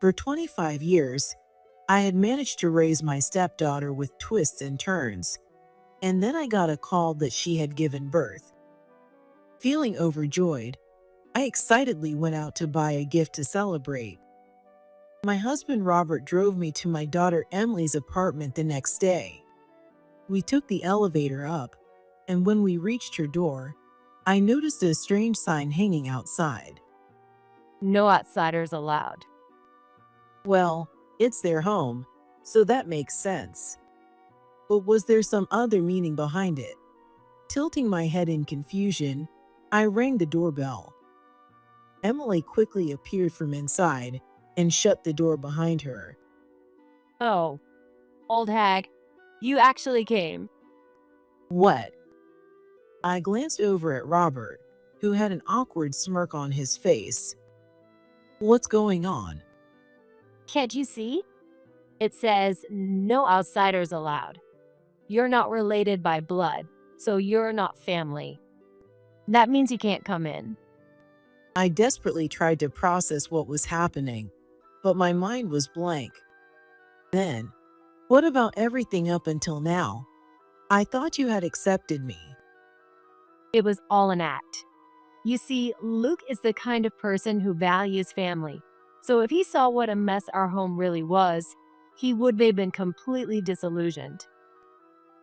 For 25 years, I had managed to raise my stepdaughter with twists and turns, and then I got a call that she had given birth. Feeling overjoyed, I excitedly went out to buy a gift to celebrate. My husband Robert drove me to my daughter Emily's apartment the next day. We took the elevator up, and when we reached her door, I noticed a strange sign hanging outside. No outsiders allowed. Well, it's their home, so that makes sense. But was there some other meaning behind it? Tilting my head in confusion, I rang the doorbell. Emily quickly appeared from inside and shut the door behind her. Oh, old hag, you actually came. What? I glanced over at Robert, who had an awkward smirk on his face. What's going on? Can't you see? It says no outsiders allowed. You're not related by blood, so you're not family. That means you can't come in. I desperately tried to process what was happening, but my mind was blank. Then, what about everything up until now? I thought you had accepted me. It was all an act. You see, Luke is the kind of person who values family. So if he saw what a mess our home really was, he would have been completely disillusioned.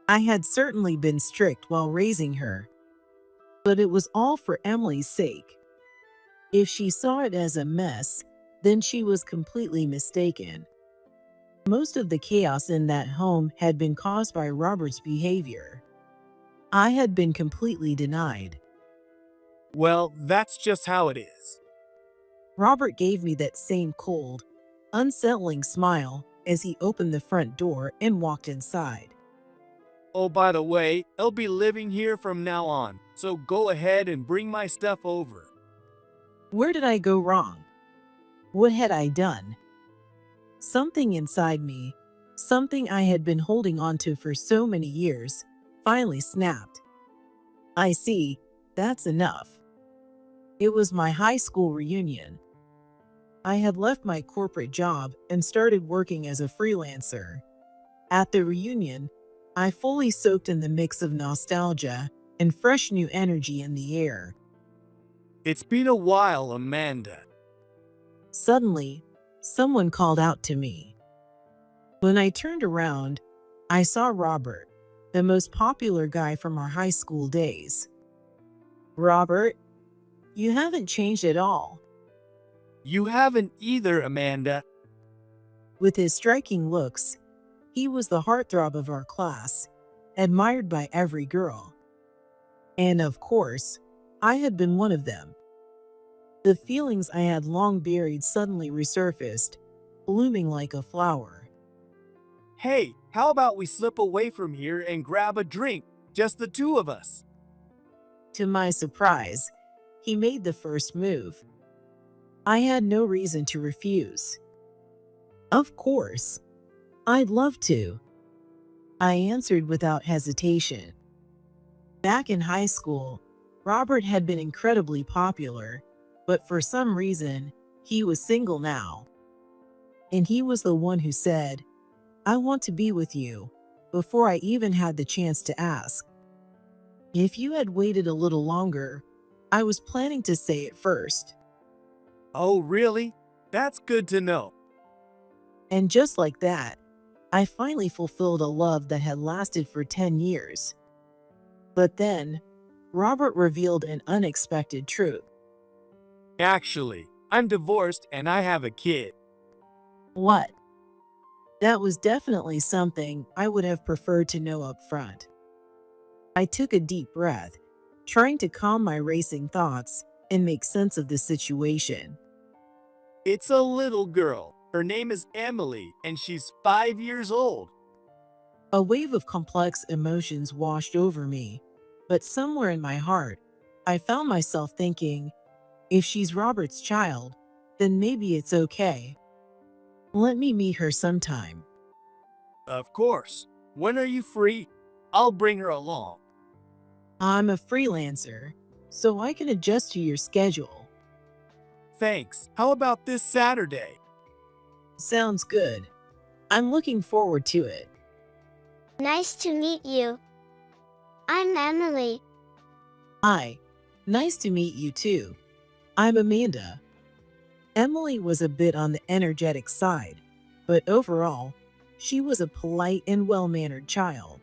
I had certainly been strict while raising her, but it was all for Emily's sake. If she saw it as a mess, then she was completely mistaken. Most of the chaos in that home had been caused by Robert's behavior. I had been completely denied. Well, that's just how it is. Robert gave me that same cold, unsettling smile as he opened the front door and walked inside. Oh, by the way, I'll be living here from now on, so go ahead and bring my stuff over. Where did I go wrong? What had I done? Something inside me, something I had been holding onto for so many years, finally snapped. I see, that's enough. It was my high school reunion. I had left my corporate job and started working as a freelancer. At the reunion, I fully soaked in the mix of nostalgia and fresh new energy in the air. It's been a while, Amanda. Suddenly, someone called out to me. When I turned around, I saw Robert, the most popular guy from our high school days. Robert, you haven't changed at all. You haven't either, Amanda. With his striking looks, he was the heartthrob of our class, admired by every girl. And of course, I had been one of them. The feelings I had long buried suddenly resurfaced, blooming like a flower. Hey, how about we slip away from here and grab a drink, just the two of us? To my surprise, he made the first move. I had no reason to refuse. Of course, I'd love to. I answered without hesitation. Back in high school, Robert had been incredibly popular, but for some reason, he was single now. And he was the one who said, "I want to be with you," before I even had the chance to ask. If you had waited a little longer, I was planning to say it first. Oh, really? That's good to know. And just like that, I finally fulfilled a love that had lasted for 10 years. But then, Robert revealed an unexpected truth. Actually, I'm divorced and I have a kid. What? That was definitely something I would have preferred to know up front. I took a deep breath, trying to calm my racing thoughts and make sense of the situation. It's a little girl. Her name is Emily, and she's 5 years old. A wave of complex emotions washed over me, but somewhere in my heart, I found myself thinking, if she's Robert's child, then maybe it's okay. Let me meet her sometime. Of course. When are you free? I'll bring her along. I'm a freelancer, so I can adjust to your schedule. Thanks. How about this Saturday? Sounds good. I'm looking forward to it. Nice to meet you. I'm Emily. Hi. Nice to meet you too. I'm Amanda. Emily was a bit on the energetic side, but overall, she was a polite and well-mannered child.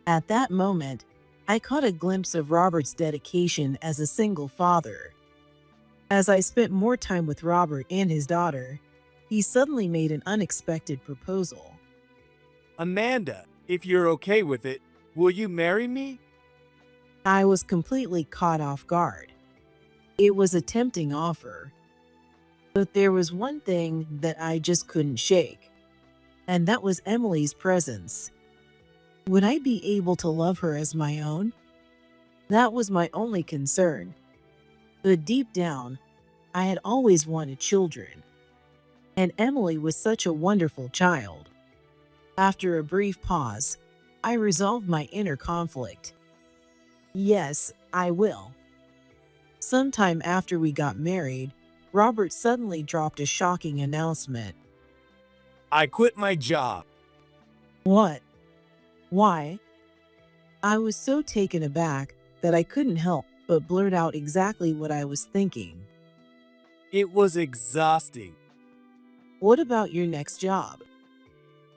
At that moment, I caught a glimpse of Robert's dedication as a single father. As I spent more time with Robert and his daughter, he suddenly made an unexpected proposal. Amanda, if you're okay with it, will you marry me? I was completely caught off guard. It was a tempting offer, but there was one thing that I just couldn't shake, and that was Emily's presence. Would I be able to love her as my own? That was my only concern. But deep down, I had always wanted children, and Emily was such a wonderful child. After a brief pause, I resolved my inner conflict. Yes, I will. Sometime after we got married, Robert suddenly dropped a shocking announcement. I quit my job. What? Why? I was so taken aback that I couldn't help but blurt out exactly what I was thinking. It was exhausting. What about your next job?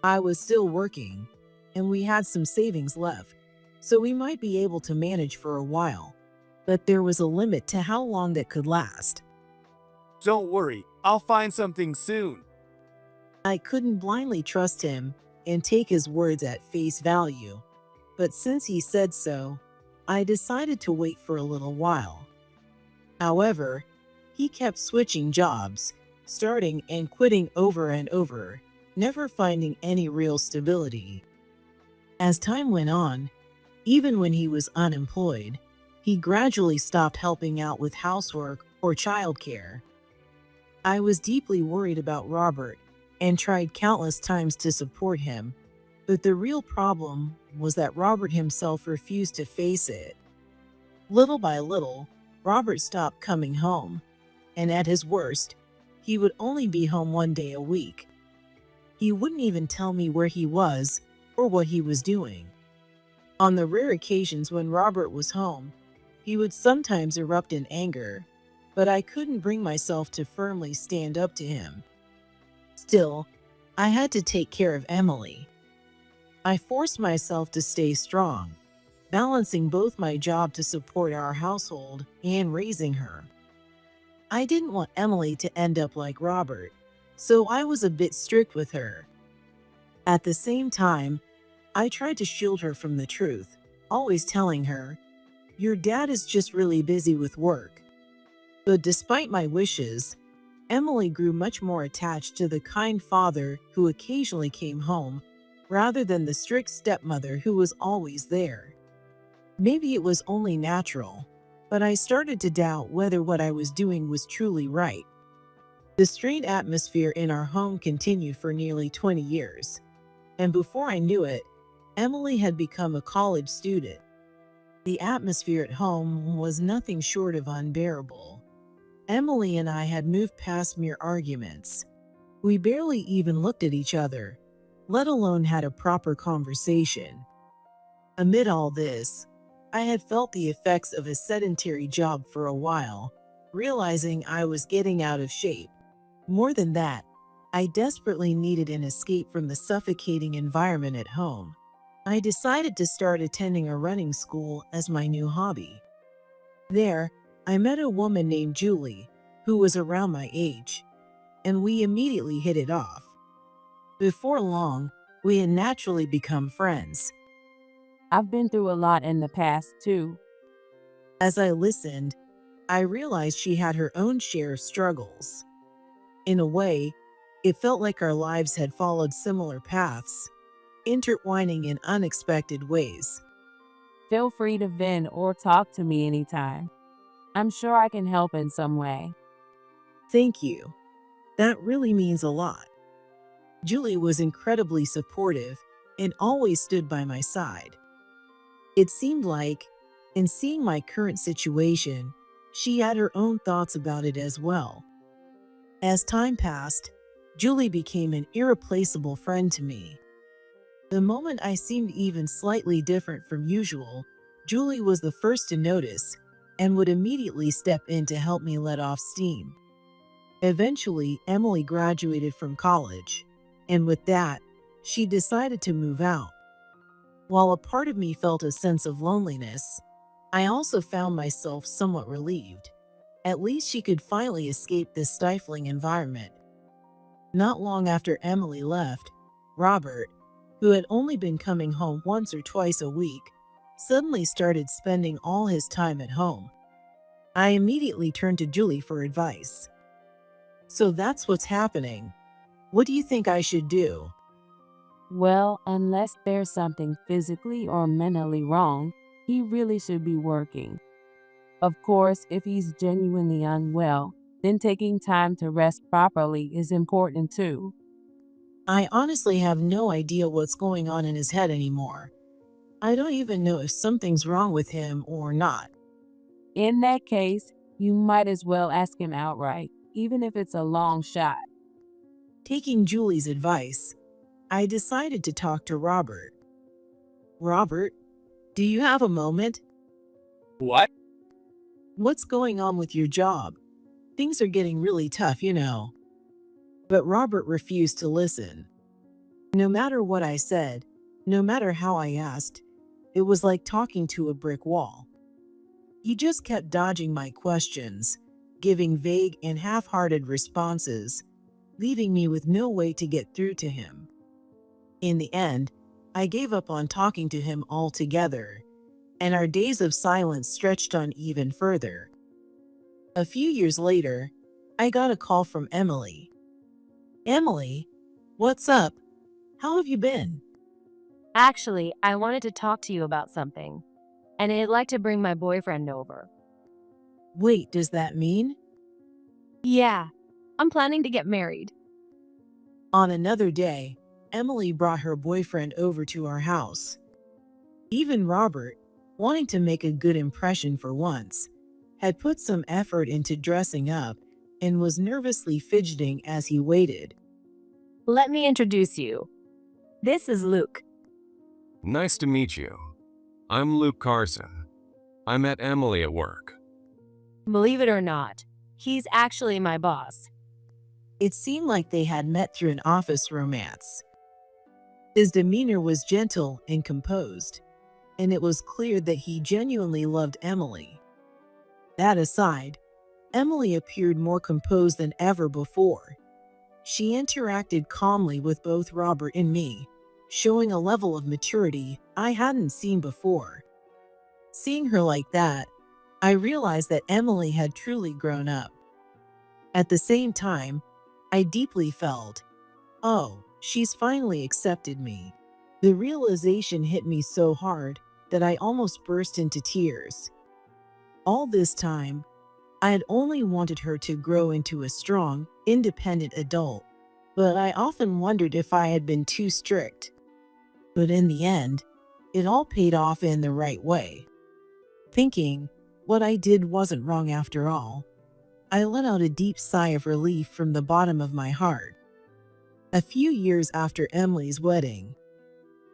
I was still working, and we had some savings left, so we might be able to manage for a while. But there was a limit to how long that could last. Don't worry, I'll find something soon. I couldn't blindly trust him and take his words at face value, but since he said so, I decided to wait for a little while. However, he kept switching jobs, starting and quitting over and over, never finding any real stability. As time went on, even when he was unemployed, he gradually stopped helping out with housework or childcare. I was deeply worried about Robert and tried countless times to support him, but the real problem was that Robert himself refused to face it. Little by little, Robert stopped coming home, and at his worst, he would only be home 1 day a week. He wouldn't even tell me where he was or what he was doing. On the rare occasions when Robert was home, he would sometimes erupt in anger, but I couldn't bring myself to firmly stand up to him. Still, I had to take care of Emily. I forced myself to stay strong, balancing both my job to support our household and raising her. I didn't want Emily to end up like Robert, so I was a bit strict with her. At the same time, I tried to shield her from the truth, always telling her, "Your dad is just really busy with work." But despite my wishes, Emily grew much more attached to the kind father who occasionally came home, rather than the strict stepmother who was always there. Maybe it was only natural, but I started to doubt whether what I was doing was truly right. The strained atmosphere in our home continued for nearly 20 years, and before I knew it, Emily had become a college student. The atmosphere at home was nothing short of unbearable. Emily and I had moved past mere arguments. We barely even looked at each other, let alone had a proper conversation. Amid all this, I had felt the effects of a sedentary job for a while, realizing I was getting out of shape. More than that, I desperately needed an escape from the suffocating environment at home. I decided to start attending a running school as my new hobby. There, I met a woman named Julie, who was around my age, and we immediately hit it off. Before long, we had naturally become friends. I've been through a lot in the past, too. As I listened, I realized she had her own share of struggles. In a way, it felt like our lives had followed similar paths, intertwining in unexpected ways. Feel free to vent or talk to me anytime. I'm sure I can help in some way. Thank you. That really means a lot. Julie was incredibly supportive and always stood by my side. It seemed like, in seeing my current situation, she had her own thoughts about it as well. As time passed, Julie became an irreplaceable friend to me. The moment I seemed even slightly different from usual, Julie was the first to notice and would immediately step in to help me let off steam. Eventually, Emily graduated from college, and with that, she decided to move out. While a part of me felt a sense of loneliness, I also found myself somewhat relieved. At least she could finally escape this stifling environment. Not long after Emily left, Robert, who had only been coming home once or twice a week, suddenly started spending all his time at home. I immediately turned to Julie for advice. "So that's what's happening. What do you think I should do?" Well, unless there's something physically or mentally wrong, he really should be working. Of course, if he's genuinely unwell, then taking time to rest properly is important too. I honestly have no idea what's going on in his head anymore. I don't even know if something's wrong with him or not. In that case, you might as well ask him outright, even if it's a long shot. Taking Julie's advice, I decided to talk to Robert. "Robert, do you have a moment? What? What's going on with your job? Things are getting really tough, you know." But Robert refused to listen. No matter what I said, no matter how I asked, it was like talking to a brick wall. He just kept dodging my questions, giving vague and half-hearted responses, leaving me with no way to get through to him. In the end, I gave up on talking to him altogether, and our days of silence stretched on even further. A few years later, I got a call from Emily. "Emily, what's up? How have you been?" Actually, I wanted to talk to you about something, and I'd like to bring my boyfriend over. "Wait, does that mean?" Yeah, I'm planning to get married. On another day, Emily brought her boyfriend over to our house. Even Robert, wanting to make a good impression for once, had put some effort into dressing up and was nervously fidgeting as he waited. Let me introduce you. This is Luke. Nice to meet you. I'm Luke Carson. I met Emily at work. Believe it or not, he's actually my boss. It seemed like they had met through an office romance. His demeanor was gentle and composed, and it was clear that he genuinely loved Emily. That aside, Emily appeared more composed than ever before. She interacted calmly with both Robert and me, showing a level of maturity I hadn't seen before. Seeing her like that, I realized that Emily had truly grown up. At the same time, I deeply felt, "Oh, she's finally accepted me." The realization hit me so hard that I almost burst into tears. All this time, I had only wanted her to grow into a strong, independent adult, but I often wondered if I had been too strict. But in the end, it all paid off in the right way. Thinking what I did wasn't wrong after all, I let out a deep sigh of relief from the bottom of my heart. A few years after Emily's wedding,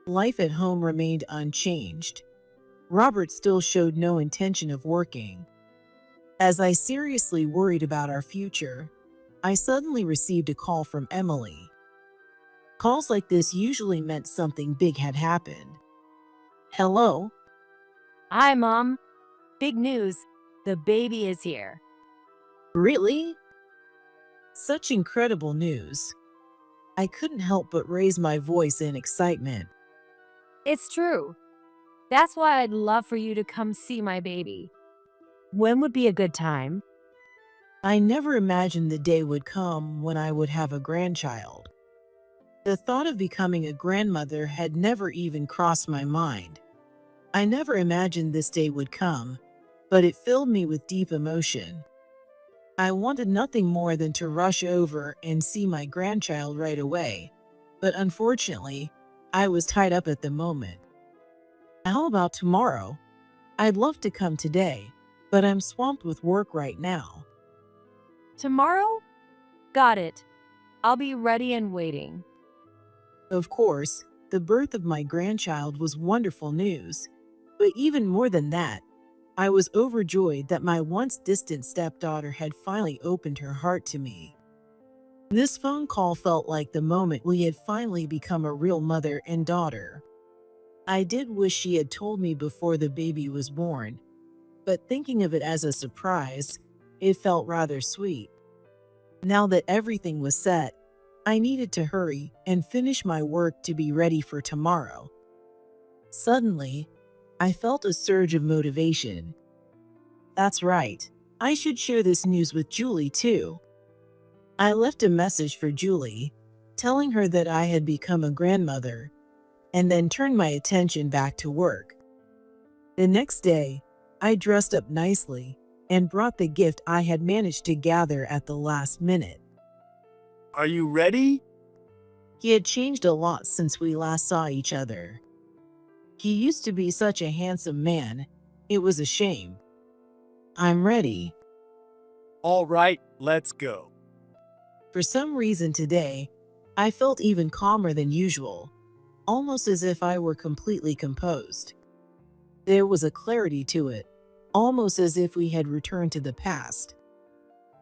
life at home remained unchanged. Robert still showed no intention of working. As I seriously worried about our future, I suddenly received a call from Emily. Calls like this usually meant something big had happened. "Hello?" Hi, Mom. Big news. The baby is here. "Really?" Such incredible news. I couldn't help but raise my voice in excitement. It's true. That's why I'd love for you to come see my baby. When would be a good time? I never imagined the day would come when I would have a grandchild. The thought of becoming a grandmother had never even crossed my mind. I never imagined this day would come, but it filled me with deep emotion. I wanted nothing more than to rush over and see my grandchild right away, but unfortunately, I was tied up at the moment. "How about tomorrow? I'd love to come today, but I'm swamped with work right now." Tomorrow? Got it. I'll be ready and waiting. Of course, the birth of my grandchild was wonderful news. But even more than that, I was overjoyed that my once distant stepdaughter had finally opened her heart to me. This phone call felt like the moment we had finally become a real mother and daughter. I did wish she had told me before the baby was born, but thinking of it as a surprise, it felt rather sweet. Now that everything was set, I needed to hurry and finish my work to be ready for tomorrow. Suddenly, I felt a surge of motivation. That's right, I should share this news with Julie too. I left a message for Julie, telling her that I had become a grandmother, and then turned my attention back to work. The next day, I dressed up nicely and brought the gift I had managed to gather at the last minute. Are you ready? He had changed a lot since we last saw each other. He used to be such a handsome man, it was a shame. I'm ready. All right, let's go. For some reason today, I felt even calmer than usual, almost as if I were completely composed. There was a clarity to it, almost as if we had returned to the past.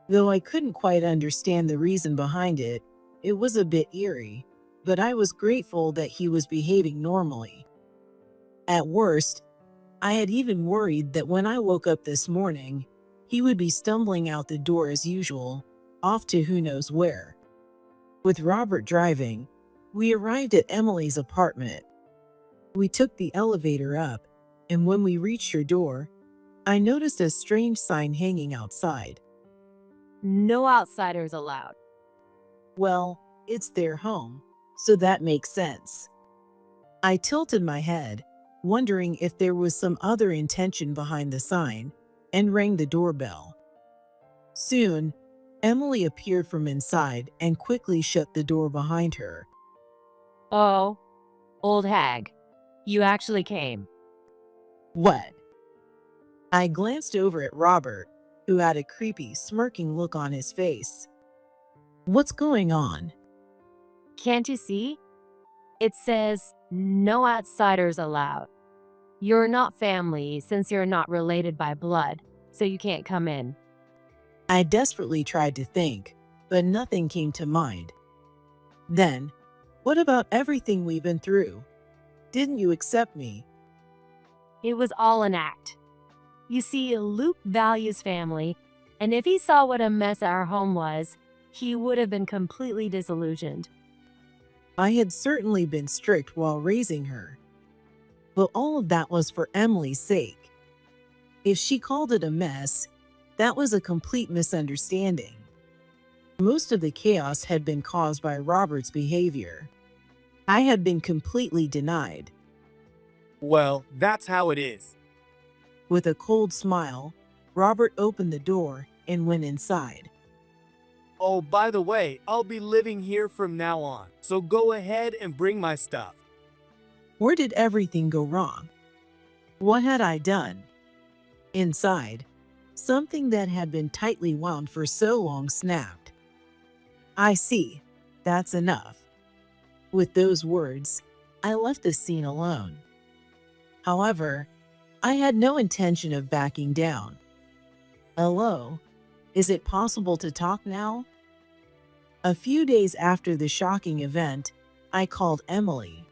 Though I couldn't quite understand the reason behind it, it was a bit eerie, but I was grateful that he was behaving normally. At worst, I had even worried that when I woke up this morning, he would be stumbling out the door as usual, off to who knows where. With Robert driving, we arrived at Emily's apartment. We took the elevator up, and when we reached her door, I noticed a strange sign hanging outside. No outsiders allowed. Well, it's their home, so that makes sense. I tilted my head, wondering if there was some other intention behind the sign, and rang the doorbell. Soon, Emily appeared from inside and quickly shut the door behind her. Oh, old hag. You actually came. What? I glanced over at Robert, who had a creepy, smirking look on his face. What's going on? Can't you see? It says, no outsiders allowed. You're not family since you're not related by blood, so you can't come in. I desperately tried to think, but nothing came to mind. Then, what about everything we've been through? Didn't you accept me? It was all an act. You see, Luke values family, and if he saw what a mess our home was, he would have been completely disillusioned. I had certainly been strict while raising her. But all of that was for Emily's sake. If she called it a mess, that was a complete misunderstanding. Most of the chaos had been caused by Robert's behavior. I had been completely denied. Well, that's how it is. With a cold smile, Robert opened the door and went inside. Oh, by the way, I'll be living here from now on, so go ahead and bring my stuff. Where did everything go wrong? What had I done? Inside, something that had been tightly wound for so long snapped. I see. That's enough. With those words, I left the scene alone. However, I had no intention of backing down. Hello? Is it possible to talk now? A few days after the shocking event, I called Emily.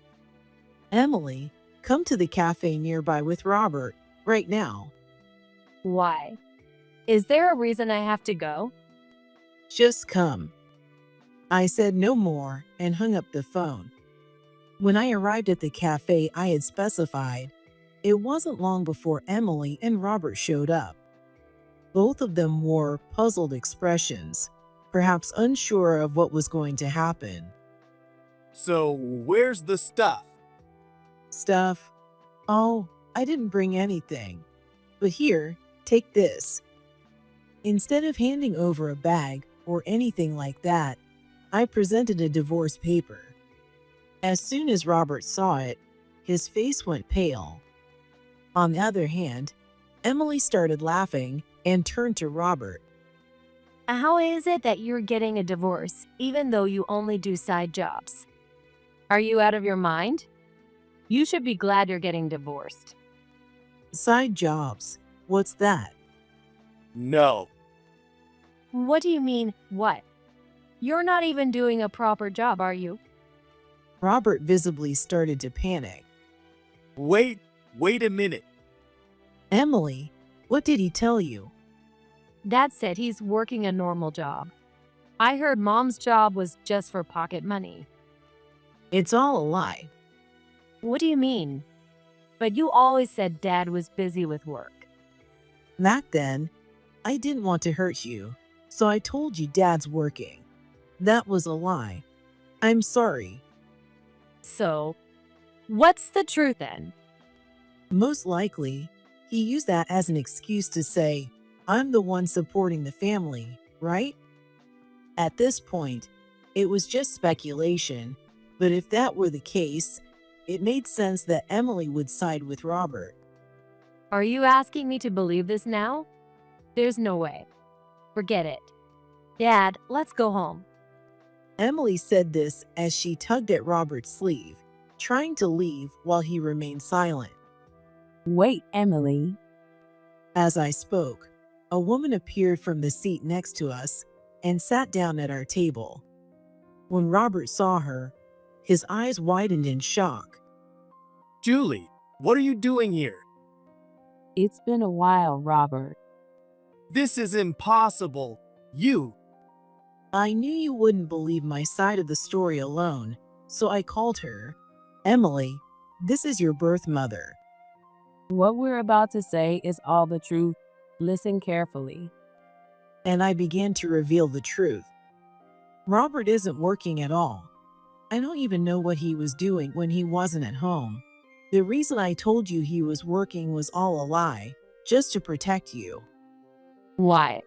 Emily, come to the cafe nearby with Robert, right now. Why? Is there a reason I have to go? Just come. I said no more and hung up the phone. When I arrived at the cafe I had specified, it wasn't long before Emily and Robert showed up. Both of them wore puzzled expressions, perhaps unsure of what was going to happen. So, where's the stuff? Stuff? Oh, I didn't bring anything. But here, take this. Instead of handing over a bag or anything like that, I presented a divorce paper. As soon as Robert saw it, his face went pale. On the other hand, Emily started laughing and turned to Robert. How is it that you're getting a divorce even though you only do side jobs? Are you out of your mind? You should be glad you're getting divorced. Side jobs. What's that? No. What do you mean, what? You're not even doing a proper job, are you? Robert visibly started to panic. Wait a minute. Emily, what did he tell you? Dad said he's working a normal job. I heard Mom's job was just for pocket money. It's all a lie. What do you mean? But you always said Dad was busy with work. Back then, I didn't want to hurt you, so I told you Dad's working. That was a lie. I'm sorry. So, what's the truth then? Most likely, he used that as an excuse to say, I'm the one supporting the family, right? At this point, it was just speculation, but if that were the case, it made sense that Emily would side with Robert. Are you asking me to believe this now? There's no way. Forget it. Dad, let's go home. Emily said this as she tugged at Robert's sleeve, trying to leave while he remained silent. Wait, Emily. As I spoke, a woman appeared from the seat next to us and sat down at our table. When Robert saw her, his eyes widened in shock. Julie, what are you doing here? It's been a while, Robert. This is impossible. I knew you wouldn't believe my side of the story alone, so I called her. Emily, this is your birth mother. What we're about to say is all the truth. Listen carefully. And I began to reveal the truth. Robert isn't working at all. I don't even know what he was doing when he wasn't at home. The reason I told you he was working was all a lie, just to protect you. Why?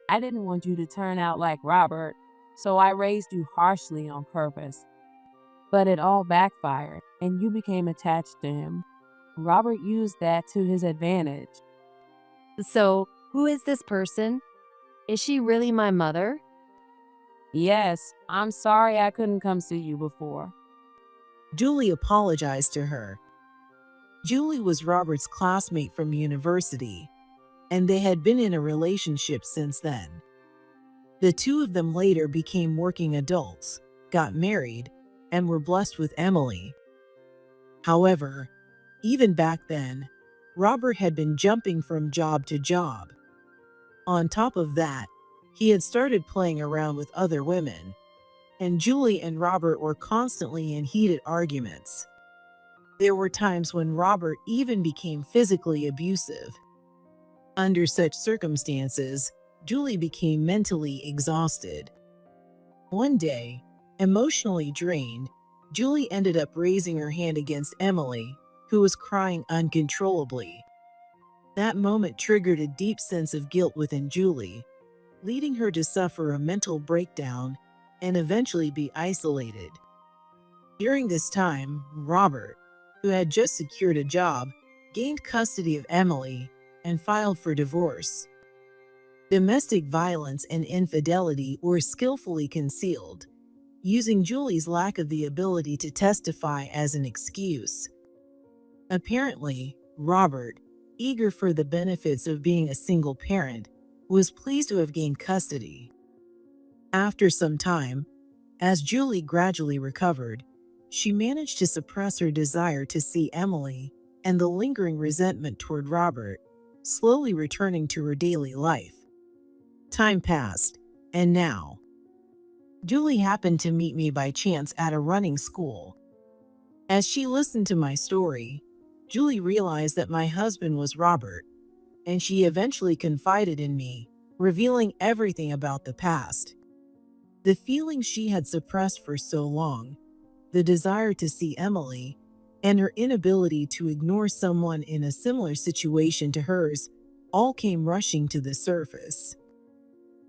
I didn't want you to turn out like Robert, so I raised you harshly on purpose. But it all backfired, and you became attached to him. Robert used that to his advantage. So, who is this person? Is she really my mother? Yes, I'm sorry I couldn't come see you before. Julie apologized to her. Julie was Robert's classmate from university, and they had been in a relationship since then. The two of them later became working adults, got married, and were blessed with Emily. However, even back then, Robert had been jumping from job to job. On top of that, he had started playing around with other women, and Julie and Robert were constantly in heated arguments. There were times when Robert even became physically abusive. Under such circumstances, Julie became mentally exhausted. One day, emotionally drained, Julie ended up raising her hand against Emily, who was crying uncontrollably. That moment triggered a deep sense of guilt within Julie, leading her to suffer a mental breakdown and eventually be isolated. During this time, Robert, who had just secured a job, gained custody of Emily and filed for divorce. Domestic violence and infidelity were skillfully concealed, using Julie's lack of the ability to testify as an excuse. Apparently, Robert, eager for the benefits of being a single parent, was pleased to have gained custody. After some time, as Julie gradually recovered, she managed to suppress her desire to see Emily and the lingering resentment toward Robert, slowly returning to her daily life. Time passed, and now, Julie happened to meet me by chance at a running school. As she listened to my story, Julie realized that my husband was Robert, and she eventually confided in me, revealing everything about the past. The feelings she had suppressed for so long, the desire to see Emily, and her inability to ignore someone in a similar situation to hers, all came rushing to the surface.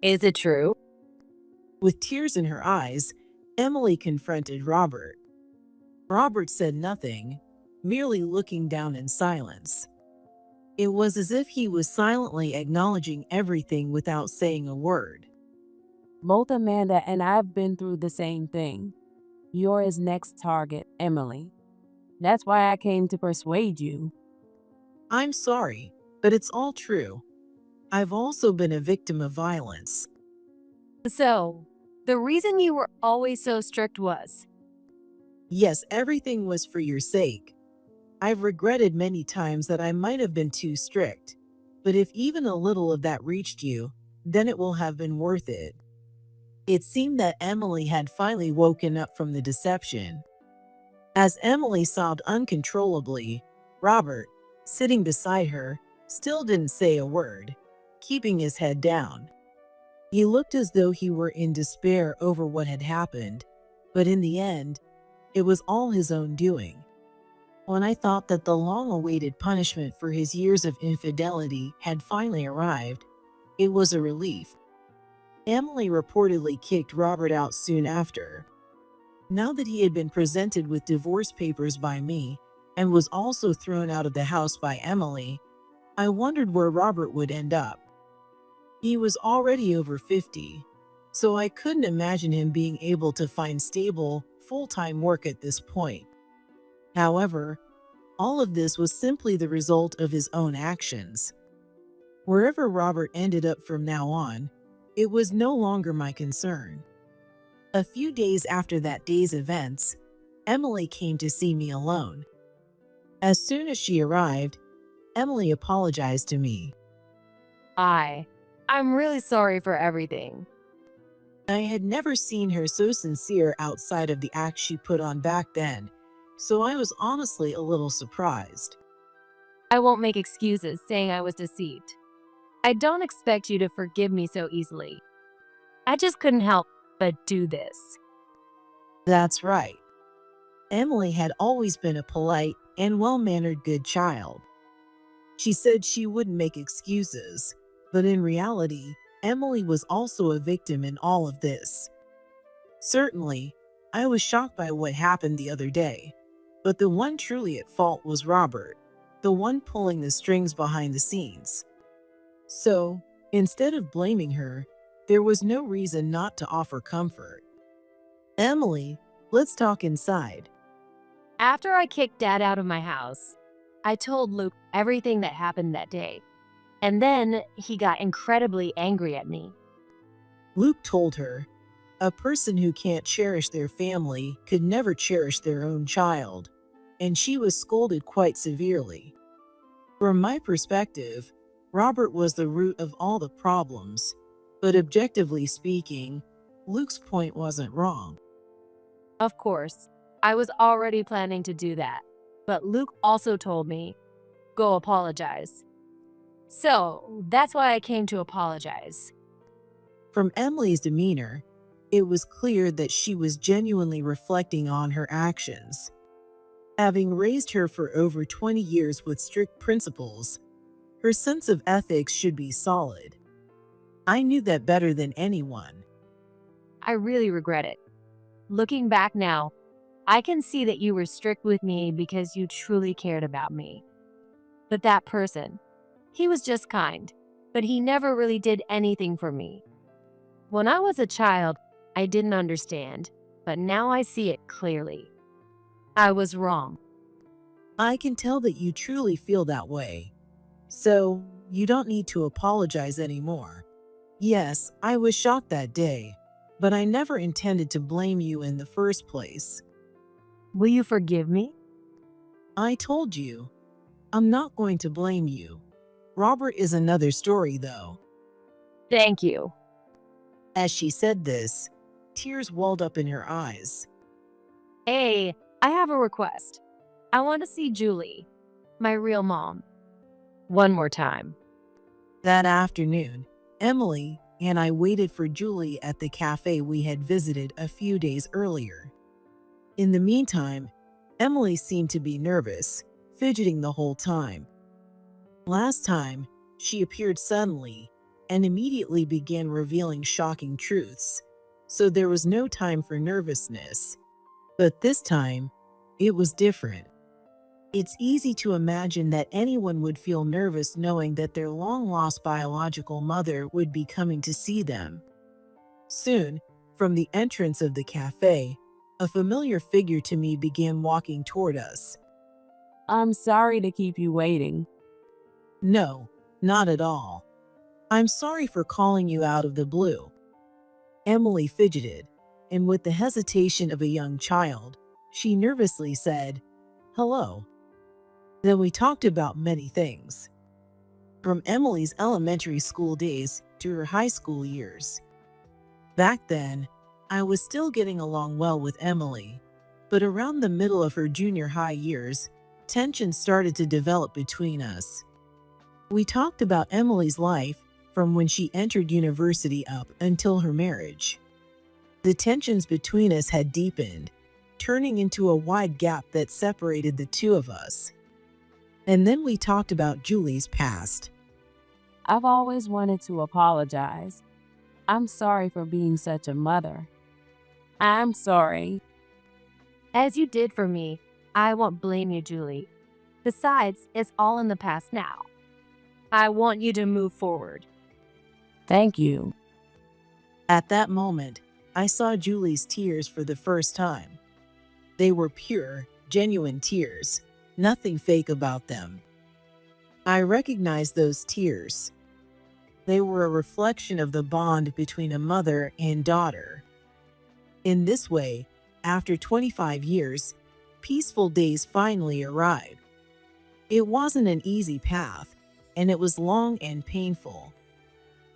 Is it true? With tears in her eyes, Emily confronted Robert. Robert said nothing, merely looking down in silence. It was as if he was silently acknowledging everything without saying a word. Both Amanda and I've been through the same thing. You're his next target, Emily. That's why I came to persuade you. I'm sorry, but it's all true. I've also been a victim of violence. So, the reason you were always so strict was, Yes, everything was for your sake. I've regretted many times that I might have been too strict, but if even a little of that reached you, then it will have been worth it. It seemed that Emily had finally woken up from the deception. As Emily sobbed uncontrollably, Robert, sitting beside her, still didn't say a word, keeping his head down. He looked as though he were in despair over what had happened, but in the end, it was all his own doing. When I thought that the long-awaited punishment for his years of infidelity had finally arrived, it was a relief. Emily reportedly kicked Robert out soon after. Now that he had been presented with divorce papers by me and was also thrown out of the house by Emily, I wondered where Robert would end up. He was already over 50, so I couldn't imagine him being able to find stable, full-time work at this point. However, all of this was simply the result of his own actions. Wherever Robert ended up from now on, it was no longer my concern. A few days after that day's events, Emily came to see me alone. As soon as she arrived, Emily apologized to me. I'm really sorry for everything. I had never seen her so sincere outside of the act she put on back then, so I was honestly a little surprised. I won't make excuses saying I was deceived. I don't expect you to forgive me so easily. I just couldn't help but do this. That's right. Emily had always been a polite and well-mannered good child. She said she wouldn't make excuses, but in reality, Emily was also a victim in all of this. Certainly, I was shocked by what happened the other day, but the one truly at fault was Robert, the one pulling the strings behind the scenes. So, instead of blaming her, there was no reason not to offer comfort. Emily, let's talk inside. After I kicked Dad out of my house, I told Luke everything that happened that day. And then he got incredibly angry at me. Luke told her, a person who can't cherish their family could never cherish their own child, and she was scolded quite severely. From my perspective, Robert was the root of all the problems, but objectively speaking, Luke's point wasn't wrong. Of course, I was already planning to do that, but Luke also told me, go apologize. So that's why I came to apologize. From Emily's demeanor, it was clear that she was genuinely reflecting on her actions. Having raised her for over 20 years with strict principles, her sense of ethics should be solid. I knew that better than anyone. I really regret it. Looking back now, I can see that you were strict with me because you truly cared about me. But that person, he was just kind, but he never really did anything for me. When I was a child, I didn't understand, but now I see it clearly. I was wrong. I can tell that you truly feel that way. So, you don't need to apologize anymore. Yes, I was shocked that day, but I never intended to blame you in the first place. Will you forgive me? I told you. I'm not going to blame you. Robert is another story, though. Thank you. As she said this, tears welled up in her eyes. Hey, I have a request. I want to see Julie, my real mom, one more time. That afternoon, Emily and I waited for Julie at the cafe we had visited a few days earlier. In the meantime, Emily seemed to be nervous, fidgeting the whole time. Last time, she appeared suddenly and immediately began revealing shocking truths, so there was no time for nervousness. But this time, it was different. It's easy to imagine that anyone would feel nervous knowing that their long-lost biological mother would be coming to see them. Soon, from the entrance of the cafe, a familiar figure to me began walking toward us. I'm sorry to keep you waiting. No, not at all. I'm sorry for calling you out of the blue. Emily fidgeted, and with the hesitation of a young child, she nervously said, "Hello." Then we talked about many things, from Emily's elementary school days to her high school years. Back then, I was still getting along well with Emily, but around the middle of her junior high years, tension started to develop between us. We talked about Emily's life from when she entered university up until her marriage. The tensions between us had deepened, turning into a wide gap that separated the two of us. And then we talked about Julie's past. I've always wanted to apologize. I'm sorry for being such a mother. I'm sorry. As you did for me, I won't blame you, Julie. Besides, it's all in the past now. I want you to move forward. Thank you. At that moment, I saw Julie's tears for the first time. They were pure, genuine tears, nothing fake about them. I recognized those tears. They were a reflection of the bond between a mother and daughter. In this way, after 25 years, peaceful days finally arrived. It wasn't an easy path, and it was long and painful.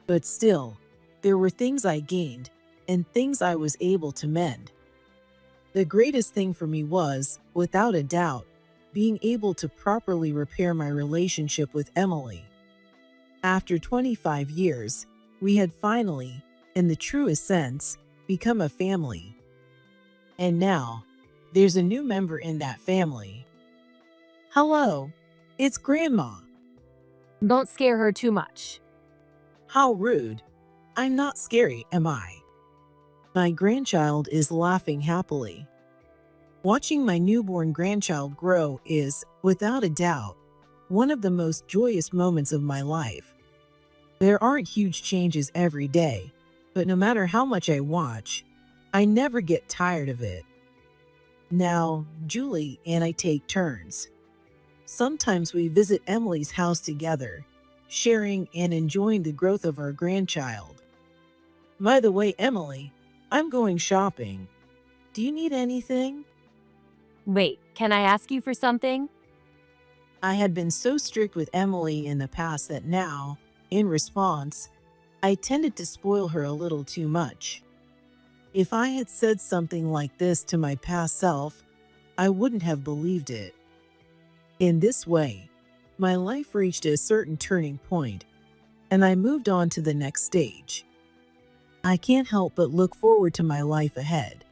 But still, there were things I gained and things I was able to mend. The greatest thing for me was, without a doubt, being able to properly repair my relationship with Emily. After 25 years, we had finally, in the truest sense, become a family. And now, there's a new member in that family. Hello, it's Grandma. Don't scare her too much. How rude. I'm not scary, am I? My grandchild is laughing happily. Watching my newborn grandchild grow is, without a doubt, one of the most joyous moments of my life. There aren't huge changes every day, but no matter how much I watch, I never get tired of it. Now, Julie and I take turns. Sometimes we visit Emily's house together, sharing and enjoying the growth of our grandchild. By the way, Emily, I'm going shopping. Do you need anything? Wait, can I ask you for something? I had been so strict with Emily in the past that now, in response, I tended to spoil her a little too much. If I had said something like this to my past self, I wouldn't have believed it. In this way, my life reached a certain turning point, and I moved on to the next stage. I can't help but look forward to my life ahead.